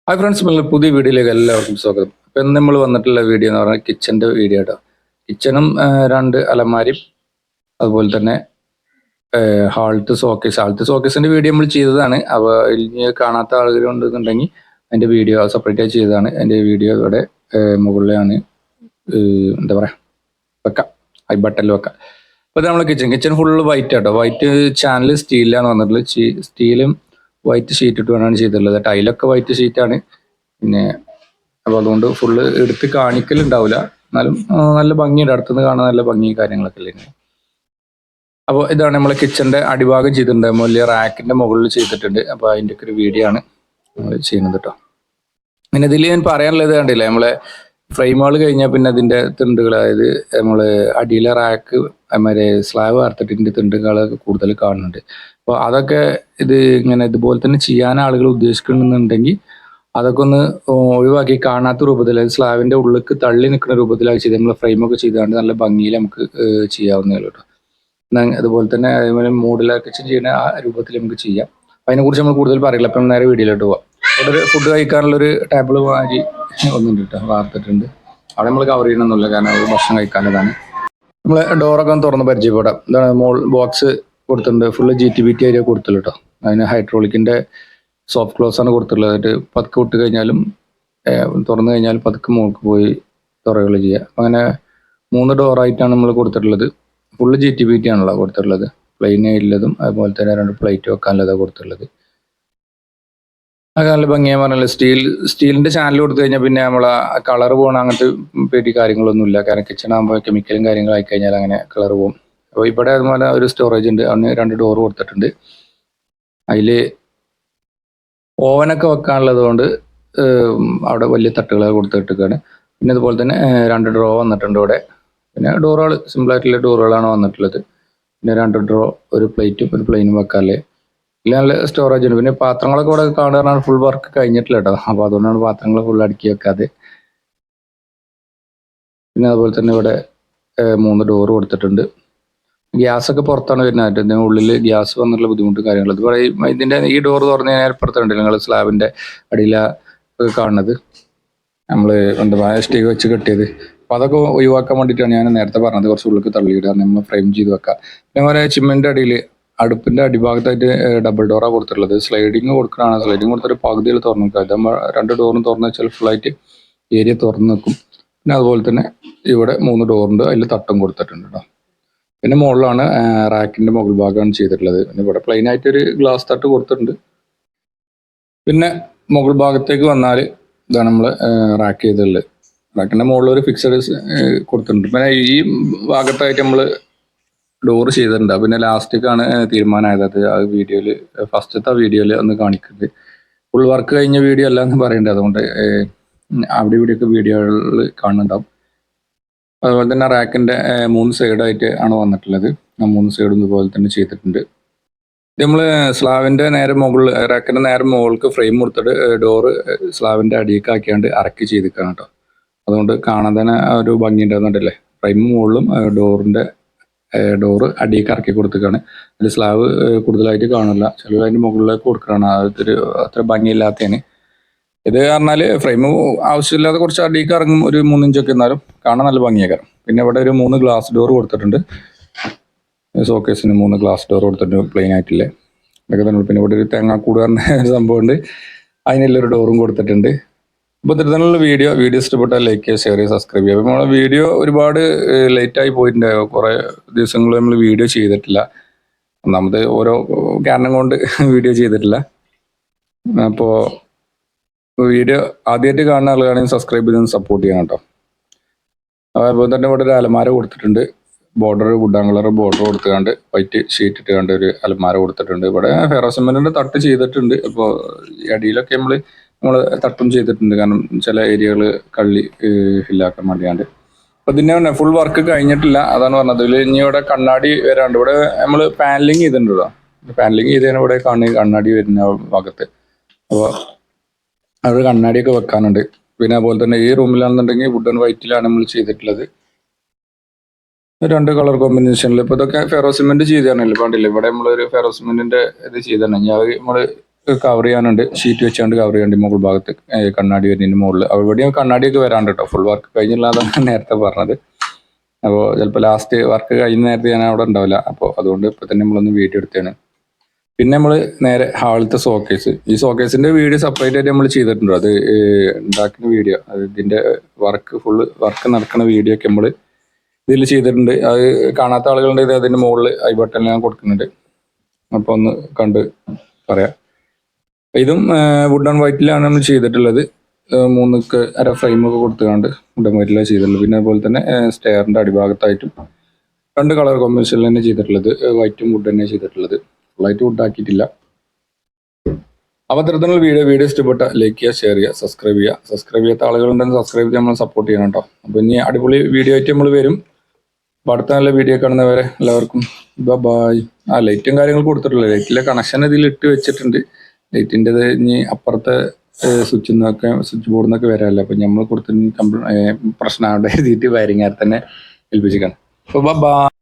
Hi friends, നമ്മൾ പുതിയ വീഡിയോയിലേക്ക് എല്ലാവർക്കും സ്വാഗതം. അപ്പം ഇന്ന് നമ്മൾ വന്നിട്ടുള്ള വീഡിയോ എന്ന് പറഞ്ഞാൽ കിച്ചൻ്റെ വീഡിയോ കേട്ടോ. കിച്ചണും രണ്ട് അലമാരിയും അതുപോലെ തന്നെ ഹാൾട്ട് സോക്കേസിൻ്റെ വീഡിയോ നമ്മൾ ചെയ്തതാണ്. അപ്പോൾ ഇനി കാണാത്ത ആളുകളുണ്ടെന്നുണ്ടെങ്കിൽ അതിൻ്റെ വീഡിയോ സെപ്പറേറ്റ് ആയി ചെയ്തതാണ്. അതിൻ്റെ വീഡിയോ ഇവിടെ മുകളിലാണ് എന്താ പറയുക വെക്കാം, ഐ ബട്ടണിൽ വെക്കാം. അപ്പോൾ ഇത് നമ്മൾ കിച്ചൺ ഫുള്ള് വൈറ്റ് കേട്ടോ. വൈറ്റ് ചാനൽ സ്റ്റീലാണ് വന്നിട്ടുള്ളത്. സ്റ്റീലും വൈറ്റ് ഷീറ്റ് ഇട്ട് വേണമാണ് ചെയ്തിട്ടുള്ളത്. ടൈലൊക്കെ വൈറ്റ് ഷീറ്റാണ്. പിന്നെ അപ്പോൾ അതുകൊണ്ട് ഫുള്ള് എടുത്ത് കാണിക്കലുണ്ടാവില്ല, എന്നാലും നല്ല ഭംഗിയുണ്ട്. അടുത്തുനിന്ന് കാണാൻ നല്ല ഭംഗി കാര്യങ്ങളൊക്കെ അല്ലേ. അപ്പോൾ ഇതാണ് നമ്മളെ കിച്ചൻ്റെ അടിഭാഗം ചെയ്തിട്ടുണ്ട്. വലിയ റാക്കിൻ്റെ മുകളിൽ ചെയ്തിട്ടുണ്ട്. അപ്പോൾ അതിൻ്റെ ഒക്കെ ഒരു വീഡിയോ ആണ് നമ്മൾ ചെയ്യുന്നത് കേട്ടോ. പിന്നെ ഇതിൽ ഞാൻ പറയാനുള്ളത് കണ്ടില്ലേ, നമ്മളെ ഫ്രെയിമുകൾ കഴിഞ്ഞാൽ പിന്നെ അതിൻ്റെ തിണ്ടുകൾ, അതായത് നമ്മൾ അടിയിലെ റാക്ക് മറ്റേ സ്ലാബ് വാർത്തിട്ടിൻ്റെ തിണ്ടുകളൊക്കെ കൂടുതൽ കാണുന്നുണ്ട്. അപ്പോൾ അതൊക്കെ ഇങ്ങനെ ഇതുപോലെ തന്നെ ചെയ്യാൻ ആളുകൾ ഉദ്ദേശിക്കുന്നുണ്ടെങ്കിൽ അതൊക്കെ ഒന്ന് ഒഴിവാക്കി കാണാത്ത രൂപത്തിൽ, സ്ലാബിൻ്റെ ഉള്ളിലേക്ക് തള്ളി നിൽക്കുന്ന രൂപത്തിലാക്കി ചെയ്ത് നമ്മൾ ഫ്രെയിമൊക്കെ ചെയ്താണ്ട് നല്ല ഭംഗിയിൽ നമുക്ക് ചെയ്യാവുന്നേ ഉള്ളൂ കേട്ടോ. അതുപോലെ തന്നെ അതേപോലെ മോഡുലാർ കിച്ചൺ ചെയ്യുന്ന ആ രൂപത്തിൽ നമുക്ക് ചെയ്യാം. അതിനെക്കുറിച്ച് നമ്മൾ കൂടുതൽ പറയില്ല. അപ്പം നേരെ വീഡിയോയിലോട്ട് പോവാം. ഇവിടെ ഒരു ഫുഡ് കഴിക്കാനുള്ളൊരു ടേബിൾ മാതിരി ഒന്നുണ്ട് കേട്ടോ, വാർത്തിട്ടുണ്ട്. അവിടെ നമ്മൾ കവർ ചെയ്യണമെന്നില്ല, കാരണം അത് ഭക്ഷണം കഴിക്കാനതാണ്. നമ്മൾ ഡോറൊക്കെ ഒന്ന് തുറന്ന് പരിചയപ്പെടാം. എന്താണ് ബോക്സ് കൊടുത്തിട്ടുണ്ട്. ഫുള്ള് GTBT ഏരിയ കൊടുത്തുള്ളൂ കേട്ടോ. അതിന് ഹൈഡ്രോളിക്കിൻ്റെ സോഫ്റ്റ് ക്ലോസ് ആണ് കൊടുത്തിട്ടുള്ളത്. എന്നിട്ട് പതുക്കെ വിട്ട് കഴിഞ്ഞാലും തുറന്നു കഴിഞ്ഞാലും പതുക്കെ മുകളിൽ പോയി തുറകൾ ചെയ്യുക. അങ്ങനെ 3 ഡോറായിട്ടാണ് നമ്മൾ കൊടുത്തിട്ടുള്ളത്. ഫുള്ള് GTBT ആണല്ലോ കൊടുത്തിട്ടുള്ളത്. പ്ലെയിൻ ഇല്ലതും അതുപോലെ തന്നെ 2 പ്ലേറ്റ് വെക്കാനുള്ളതാണ് കൊടുത്തിട്ടുള്ളത്. അത് നല്ല ഭംഗിയായി പറഞ്ഞാൽ സ്റ്റീലിൻ്റെ ചാനൽ കൊടുത്തു കഴിഞ്ഞാൽ പിന്നെ നമ്മൾ കളർ പോകണം അങ്ങനത്തെ പേടി കാര്യങ്ങളൊന്നുമില്ല. കാരണം കിച്ചൺ ആകുമ്പോൾ കെമിക്കലും കാര്യങ്ങളും ആയി കഴിഞ്ഞാൽ അങ്ങനെ കളർ പോകും. അപ്പോൾ ഇവിടെ അതുപോലെ ഒരു സ്റ്റോറേജ് ഉണ്ട്. അതിന് 2 ഡോർ കൊടുത്തിട്ടുണ്ട്. അതിൽ ഓവനൊക്കെ വെക്കാനുള്ളത് കൊണ്ട് അവിടെ വലിയ തട്ടുകൾ കൊടുത്തിട്ടൊക്കെയാണ്. പിന്നെ അതുപോലെ തന്നെ 2 ഡ്രോ വന്നിട്ടുണ്ട് ഇവിടെ. പിന്നെ ഡോറുകൾ സിമ്പിളായിട്ടുള്ള ഡോറുകളാണ് വന്നിട്ടുള്ളത്. പിന്നെ 2 ഡ്രോ, ഒരു പ്ലേറ്റും ഒരു പ്ലെയിനും വെക്കാല്ലേ. ഇല്ല, നല്ല സ്റ്റോറേജ് ഉണ്ട്. പിന്നെ പാത്രങ്ങളൊക്കെ ഇവിടെ കാണുകയാണ്. ഫുൾ വർക്ക് കഴിഞ്ഞിട്ടില്ല കേട്ടോ. അപ്പോൾ അതുകൊണ്ടാണ് പാത്രങ്ങൾ ഫുൾ അടുക്കി വെക്കാതെ. പിന്നെ അതുപോലെ തന്നെ ഇവിടെ 3 ഡോറ് കൊടുത്തിട്ടുണ്ട്. ഗ്യാസൊക്കെ പുറത്താണ് വരുന്നത്. ഇതിൻ്റെ ഉള്ളിൽ ഗ്യാസ് വന്നുള്ള ബുദ്ധിമുട്ട് കാര്യങ്ങൾ ഇത് പറയും. ഇതിൻ്റെ ഈ ഡോർ തുറന്നു കഴിഞ്ഞാൽ പുറത്തുണ്ടല്ലോ നിങ്ങൾ സ്ലാബിൻ്റെ അടിയിലാണ് കാണുന്നത്. നമ്മൾ എന്താ സ്റ്റിക്ക് വെച്ച് കെട്ടിയത്. അപ്പോൾ അതൊക്കെ ഒഴിവാക്കാൻ വേണ്ടിയിട്ടാണ് ഞാൻ നേരത്തെ പറഞ്ഞത്, കുറച്ച് ഉള്ളിലേക്ക് തള്ളിയിടുക, നമ്മൾ ഫ്രെയിം ചെയ്ത് വെക്കാം. പിന്നെ ചിമ്മിൻ്റെ അടിയിൽ അടുപ്പിൻ്റെ അടിഭാഗത്തായിട്ട് ഡബിൾ ഡോറാണ് കൊടുത്തിട്ടുള്ളത്. സ്ലൈഡിങ് കൊടുക്കുകയാണ്. സ്ലൈഡിങ് കൊടുത്തൊരു പകുതിയിൽ തുറന്നു നിൽക്കുക. ഇത് നമ്മൾ 2 ഡോറും തുറന്ന് വെച്ചാൽ ഫുള്ളായിട്ട് ഏരിയ തുറന്ന് നിൽക്കും. പിന്നെ അതുപോലെ തന്നെ ഇവിടെ 3 ഡോറുണ്ട്. അതിൽ തട്ടും കൊടുത്തിട്ടുണ്ട് കേട്ടോ. പിന്നെ മുകളിലാണ് റാക്കിൻ്റെ മുകൾ ഭാഗമാണ് ചെയ്തിട്ടുള്ളത്. പിന്നെ ഇവിടെ പ്ലെയിൻ ആയിട്ടൊരു ഗ്ലാസ് തട്ട് കൊടുത്തിട്ടുണ്ട്. പിന്നെ മുകൾ ഭാഗത്തേക്ക് വന്നാൽ ഇതാണ് നമ്മൾ റാക്ക് ചെയ്തിട്ടുള്ളത്. റാക്കിൻ്റെ മുകളിൽ ഒരു ഫിക്സഡ് കൊടുത്തിട്ടുണ്ട്. പിന്നെ ഈ ഭാഗത്തായിട്ട് നമ്മൾ ഡോറ് ചെയ്തിട്ടുണ്ട്. പിന്നെ ലാസ്റ്റിക്കാണ് തീരുമാനമായത്. അത് വീഡിയോയിൽ ഫസ്റ്റത്തെ വീഡിയോയിൽ ഒന്ന് കാണിക്കുന്നത്. ഫുൾ വർക്ക് കഴിഞ്ഞ വീഡിയോ അല്ല എന്ന് പറയുന്നുണ്ട്. അതുകൊണ്ട് അവിടെ ഇവിടെയൊക്കെ വീഡിയോകളിൽ കാണുന്നുണ്ടാവും. അതുപോലെ തന്നെ റാക്കിൻ്റെ 3 സൈഡായിട്ട് ആണ് വന്നിട്ടുള്ളത്. ആ 3 സൈഡും ഇതുപോലെ തന്നെ ചെയ്തിട്ടുണ്ട്. ഇത് നമ്മൾ സ്ലാബിൻ്റെ നേരെ മുകളിൽ, റാക്കിൻ്റെ നേരെ മുകൾക്ക് ഫ്രെയിം കൊടുത്തിട്ട് ഡോറ് സ്ലാബിൻ്റെ അടിയൊക്കെ ആക്കിയാണ്ട് ഇറക്കി ചെയ്തിരിക്കുകയാണ് കേട്ടോ. അതുകൊണ്ട് കാണാൻ തന്നെ ഒരു ഭംഗി ഉണ്ടാകുന്നുണ്ടല്ലേ. ഫ്രെയിം മുകളിലും ഡോറ് അടിയൊക്കെ ഇറക്കി കൊടുത്തിരിക്കുകയാണ്. അതിൽ സ്ലാബ് കൂടുതലായിട്ട് കാണില്ല. ചിലർ അതിൻ്റെ മുകളിലേക്ക് കൊടുക്കുകയാണ്. അതൊരു അത്ര ഭംഗിയില്ലാത്തതാണ്. ഇത് പറഞ്ഞാൽ ഫ്രെയിം ആവശ്യമില്ലാതെ കുറച്ച് അടിയൊക്കെ ഇറങ്ങും, ഒരു 3 ഇഞ്ചൊക്കെ, എന്നാലും കാണാൻ നല്ല ഭംഗിയാക്കാം. പിന്നെ ഇവിടെ ഒരു 3 ഗ്ലാസ് ഡോർ കൊടുത്തിട്ടുണ്ട്. ഷോക്കേസിന് 3 ഗ്ലാസ് ഡോർ കൊടുത്തിട്ടുണ്ട്, പ്ലെയിൻ ആയിട്ടില്ലേ. ഇതൊക്കെ തന്നെ. പിന്നെ ഇവിടെ ഒരു തേങ്ങാക്കൂട് പറഞ്ഞ ഒരു സംഭവമുണ്ട്. അതിനുള്ളൊരു ഡോറും കൊടുത്തിട്ടുണ്ട്. അപ്പോൾ ഇത്തരത്തിലുള്ള വീഡിയോ ഇഷ്ടപ്പെട്ടാൽ ലൈക്ക് ചെയ്യുക, ഷെയർ ചെയ്യുക, സബ്സ്ക്രൈബ് ചെയ്യുക. അപ്പോൾ നമ്മളെ വീഡിയോ ഒരുപാട് ലേറ്റായി പോയിട്ടുണ്ട്. കുറേ ദിവസങ്ങൾ നമ്മൾ വീഡിയോ ചെയ്തിട്ടില്ല. ഒന്നാമത് ഓരോ കാരണം കൊണ്ട് വീഡിയോ ചെയ്തിട്ടില്ല. അപ്പോൾ വീഡിയോ ആദ്യമായിട്ട് കാണുന്ന ആളുകളാണെങ്കിൽ സബ്സ്ക്രൈബ് ചെയ്ത് സപ്പോർട്ട് ചെയ്യണം കേട്ടോ. അതുപോലെ തന്നെ ഇവിടെ ഒരു അലമാര കൊടുത്തിട്ടുണ്ട്. ബോർഡർ വുഡൻ കളർ ബോർഡർ കൊടുത്തുകൊണ്ട് വൈറ്റ് ഷീറ്റ് ഇട്ടുകൊണ്ട് ഒരു അലമാര കൊടുത്തിട്ടുണ്ട്. ഇവിടെ ഫെറോസിമെന്റിന്റെ തട്ട് ചെയ്തിട്ടുണ്ട്. അപ്പോൾ അടിയിലൊക്കെ നമ്മൾ തട്ടും ചെയ്തിട്ടുണ്ട്. കാരണം ചില ഏരിയകൾ കള്ളി ഫില്ലാക്കാൻ വേണ്ടിയാണ്ട്. അപ്പോൾ ഇതിൻ്റെ ഫുൾ വർക്ക് കഴിഞ്ഞിട്ടില്ല, അതാണ് പറഞ്ഞത്. ഇതിൽ ഇനി ഇവിടെ കണ്ണാടി വരാണ്ട്. ഇവിടെ നമ്മൾ പാനലിങ് ചെയ്തിട്ടുണ്ടല്ലോ. പാനലിങ് ചെയ്തതിന് ഇവിടെ കണ്ണാടി വരുന്ന ഭാഗത്ത്. അപ്പോൾ അവിടെ കണ്ണാടിയൊക്കെ വെക്കാനുണ്ട്. പിന്നെ അതുപോലെ തന്നെ ഈ റൂമിലാണെന്നുണ്ടെങ്കിൽ വുഡ് ആൻഡ് വൈറ്റിലാണ് നമ്മൾ ചെയ്തിട്ടുള്ളത്. 2 കളർ കോമ്പിനേഷനിൽ. ഇപ്പോൾ ഇതൊക്കെ ഫെറോസിമെന്റ് ചെയ്താണല്ലോ, കണ്ടില്ലേ. ഇവിടെ നമ്മളൊരു ഫെറോസിമെന്റിന്റെ ഇത് ചെയ്താണ്. ഞാൻ നമ്മൾ കവർ ചെയ്യാനുണ്ട്, ഷീറ്റ് വെച്ചുകൊണ്ട് കവർ ചെയ്യാനുണ്ട് മുകൾ ഭാഗത്ത്, കണ്ണാടി വരുന്നതിന് മുകളിൽ. അവിടെയും കണ്ണാടിയൊക്കെ വരാണ്ട് കേട്ടോ. ഫുൾ വർക്ക് കഴിഞ്ഞില്ലാതാണ് നേരത്തെ പറഞ്ഞത്. അപ്പോൾ ചിലപ്പോൾ ലാസ്റ്റ് വർക്ക് കഴിഞ്ഞ നേരത്തെ ഞാൻ അവിടെ ഉണ്ടാവില്ല. അപ്പോൾ അതുകൊണ്ട് ഇപ്പം തന്നെ നമ്മളൊന്ന് വീഡിയോ എടുത്തതാണ്. പിന്നെ നമ്മൾ നേരെ ഹാളത്തെ ഷോക്കേസ്. ഈ ഷോക്കേസിന്റെ വീഡിയോ സെപ്പറേറ്റ് ആയിട്ട് നമ്മൾ ചെയ്തിട്ടുണ്ട്. അത് ഉണ്ടാക്കുന്ന വീഡിയോ, അത് ഇതിന്റെ വർക്ക് നടക്കുന്ന വീഡിയോ ഒക്കെ നമ്മൾ ഇതിൽ ചെയ്തിട്ടുണ്ട്. അത് കാണാത്ത ആളുകളുണ്ടെങ്കിൽ അതിന്റെ മുകളിൽ ഐ ബട്ടണിൽ ഞാൻ കൊടുക്കുന്നുണ്ട്. അപ്പോൾ ഒന്ന് കണ്ട് പറയാം. ഇതും വുഡ് ആൻഡ് വൈറ്റിലാണ് നമ്മൾ ചെയ്തിട്ടുള്ളത്. 3.5 ഫ്രെയിമൊക്കെ കൊടുത്തുകൊണ്ട് വുഡ് ആൻഡ് വൈറ്റിലാണ് ചെയ്തിട്ടുള്ളത്. പിന്നെ അതുപോലെ തന്നെ സ്റ്റെയറിന്റെ അടിഭാഗത്തായിട്ടും 2 കളർ കോമ്പിനേഷനിൽ തന്നെ ചെയ്തിട്ടുള്ളത്. വൈറ്റും വുഡ് തന്നെ ചെയ്തിട്ടുള്ളത്. ഫുള്ളായിട്ട് വുഡ് ആക്കിയിട്ടില്ല. അപ്പോൾ അത്തരത്തിലുള്ള വീഡിയോ ഇഷ്ടപ്പെട്ട ലൈക്ക് ചെയ്യുക, ഷെയർ ചെയ്യുക, സബ്സ്ക്രൈബ് ചെയ്യുക. സബ്സ്ക്രൈബ് ചെയ്യാത്ത ആളുകളുണ്ടെങ്കിൽ സബ്സ്ക്രൈബ് ചെയ്ത് നമ്മൾ സപ്പോർട്ട് ചെയ്യണം കേട്ടോ. അപ്പോൾ ഇനി അടിപൊളി വീഡിയോ ആയിട്ട് നമ്മൾ വരും. അപ്പോൾ അടുത്ത നല്ല വീഡിയോ കാണുന്നവരെ എല്ലാവർക്കും ബൈ. ലൈറ്റും കാര്യങ്ങൾ കൊടുത്തിട്ടില്ല. ലൈറ്റിലെ കണക്ഷൻ ഇതിൽ ഇട്ട് വെച്ചിട്ടുണ്ട്. ലൈറ്റിൻ്റെത് ഇനി അപ്പുറത്തെ സ്വിച്ച് ബോർഡിൽ നിന്നൊക്കെ വരാമല്ലോ. അപ്പോൾ നമ്മൾ കൊടുത്ത പ്രശ്നമായിട്ട് എഴുതിയിട്ട് വയറിംഗുകാരെ തന്നെ ഏൽപ്പിച്ചിരിക്കണം. അപ്പോൾ ബൈ.